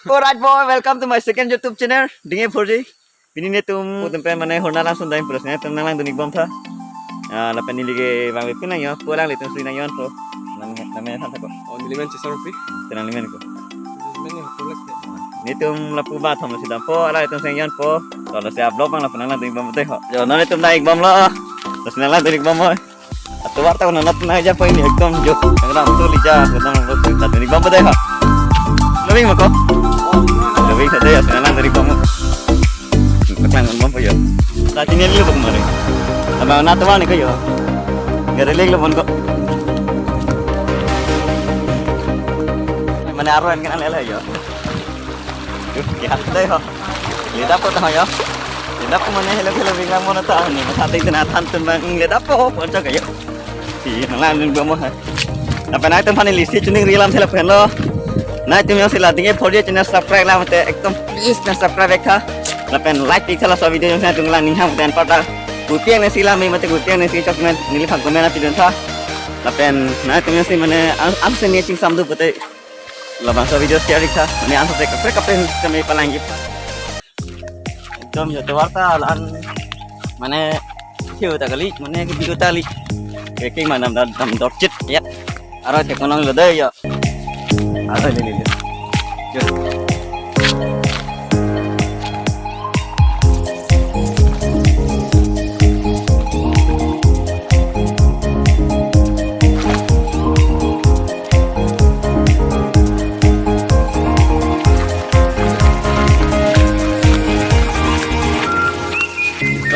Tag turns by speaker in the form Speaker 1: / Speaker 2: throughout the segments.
Speaker 1: Alright boy, welcome to my second YouTube channel. Dinge Forji. Ini nih tempe mana Hurnat langsung dari prosesnya tenang dunik bom tha. Lapan ini lagi bang Wipin nanya, pulang lihat sini nanya pro. Namanya apa kok?
Speaker 2: Oh, niliman cesar pi.
Speaker 1: Tenang limen kok.
Speaker 2: Niliman yang pulas deh.
Speaker 1: Ini lapu bat sama si dampo, ala itu senyan po. Kalau saya upload bang lapan nang dunik bom teh kok. Jangan itu naik bom lah. Terus nang dunik bom boy. Atau warta nang aja apa ini ekdom jo. Karena betul lica, betul betul dunik bom teh kok. Lebih mah kok. Lebih saja ya senang dunik bom. Kelang bom po yo. Saat ini lu kemarin. Abang nak tuan ni kau yo. Gerelek lu pun kok. Mana arwan kan lele yo. Ya deh ho. Lihat apa tuh yo. Lihat apa mana hele bingang mana tahu ni. Masa tu nak hantu bang lihat apa ho pun cakap yo. Si nalar ni bom ho. Apa nak tempat ni lisi cuning rilam sila pen lo. Nah itu yang sila tinggal follow channel subscribe lah mate ekdom please na subscribe ka. Lapen like pixel lah video yang saya tunggu ning ham dan pada Gutian nasi lami mati gutian nasi cokmen nili fak gomena tidun tha lapen na tumya si mane amse ni ingsam du pate la bangso video share tha mane amse prek kapen kami palangi ekdom yo warta lan mane hiu ta kali mane video tali keking manam dam dorchit ya aro tekonong lode yo aro ni yo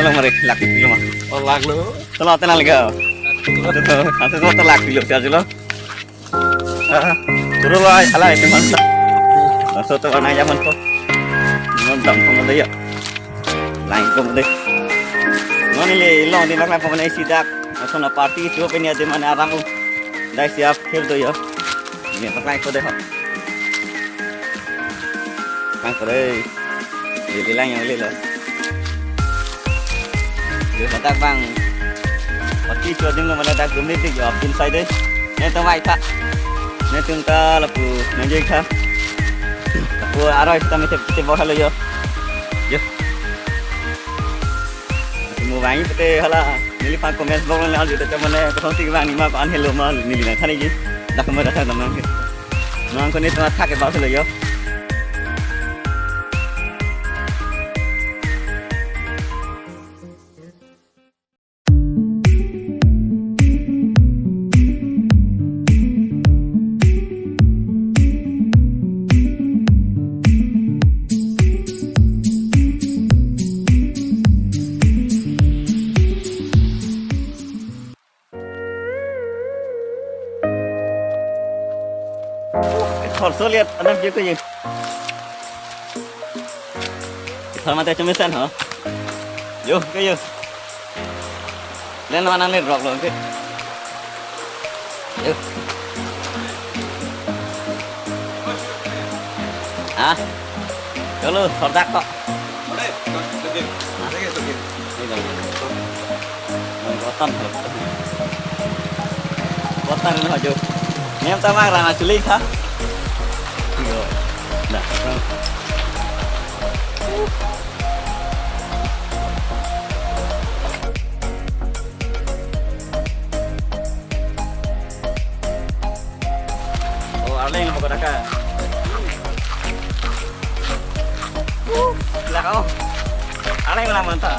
Speaker 1: Tolong mari laki dulu mah.
Speaker 2: Oh, lag lo.
Speaker 1: Tolong tenang lagi. Betul. Nanti semua terlaki dulu saja lo. Turun lah, alah itu mantap. Masuk tu anak zaman tu. Nonton pun ada ya. Lain pun ada. Noni le long di belakang pun ada sidak. Masuk nak party tu pun ada mana orang tu. Dah siap khil tu ya. Ini belakang tu deh. Belakang tu deh. Lilang yang lilang. Mata bang, pasti cuaca dulu mana dah gumri tu jawab inside deh. Nanti mai tak, nanti kita lapu nanti kita, lapu arah kita mesti kita bawa halu yo, yo. Mau bangi pete hala, nili pak komen blog ni aja tu mana kau sih bang ni mak an hello mal nili nak ni je, dah kemana dah teman ke, nang kau ni tu tak ke bawa halu yo. Thor lihat anak dia tu je. Thor mata cemesan ha. Yo ke yo. Len mana ni rock lo ke. Yo. Ah. Kalau Thor dak kok.
Speaker 2: Boleh, sedikit. Sedikit.
Speaker 1: Ini dah. Kotan. Kotan ni aja. Ni am tamang rana culik ha. Dah. Oh, alang apa kau dah? Lah kau. Alang mana mantap.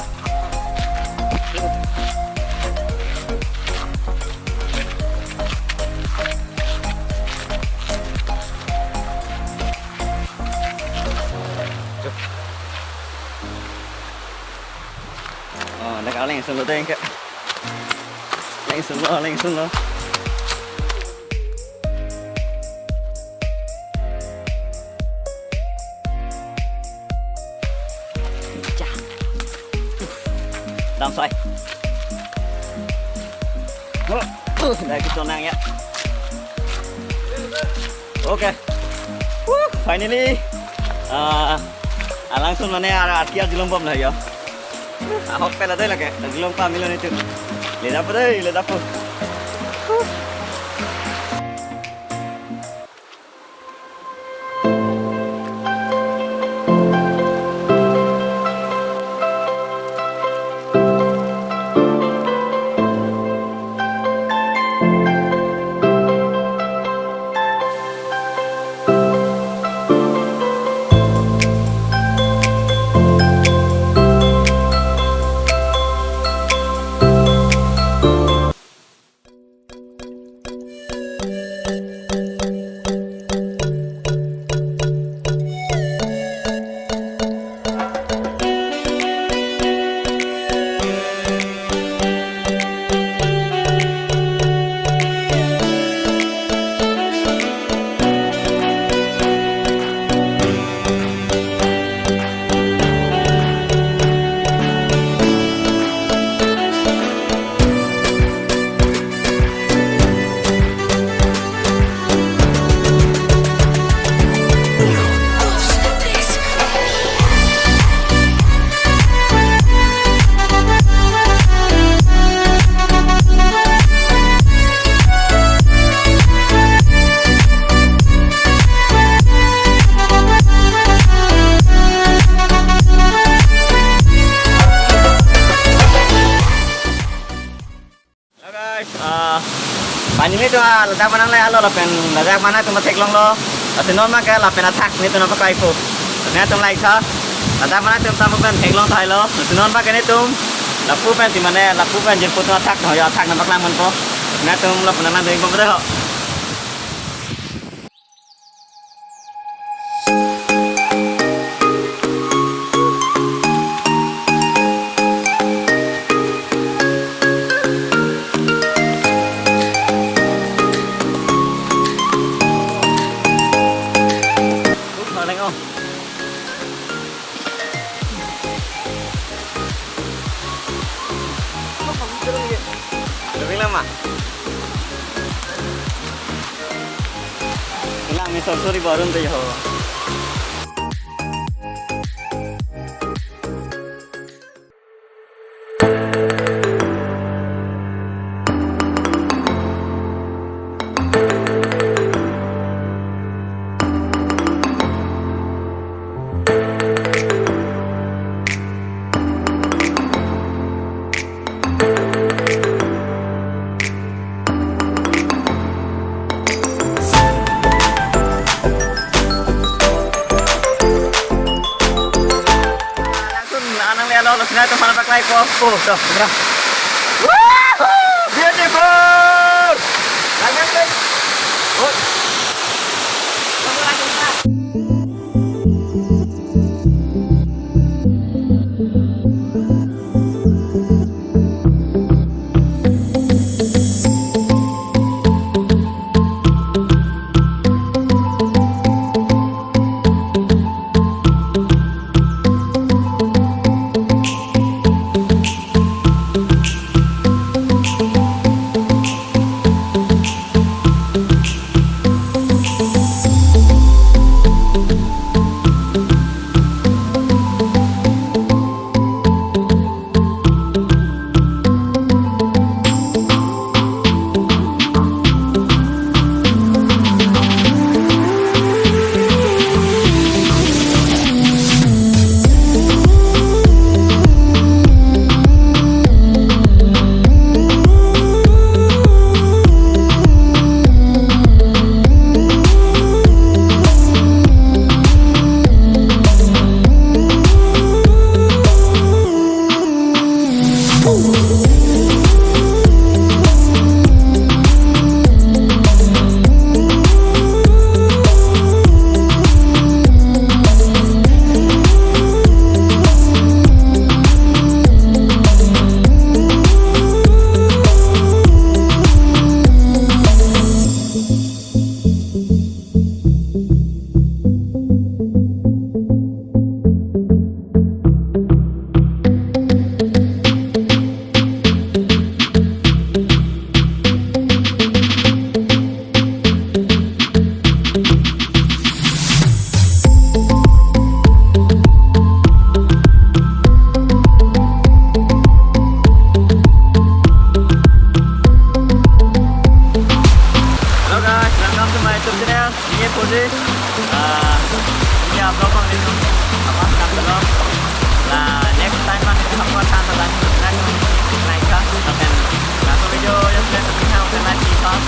Speaker 1: Nak alang yang selalu tengok, alang selalu. Đam xoay. Đây cái chỗ năng nhé. Ok. Finally. Langsung mana artiar di lombom lah ya. Ahok pela deh lagi. Di lompa milion itu. Lihat apa deh, lihat apa. ini tuh ledak mana lah lo lapen ledak mana tuh matek long lo asinon mah ke lapen attack ini tuh nampak kayak itu ternyata tuh like ha ledak mana tuh tamu pen tek long thai lo asinon mah ke ini tuh lapu pen di mana lapu pen jirpo tuh attack no ya attack nampak lamon po ternyata tuh lo pernah nanti beberapa lebih lama. Kelang misal suri baru tuh yo. Nah, itu mana pakai kok? Tuh, berah. Woohoo! Beautiful! Lanjut, guys. Kamu langsung tak?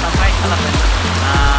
Speaker 1: subscribe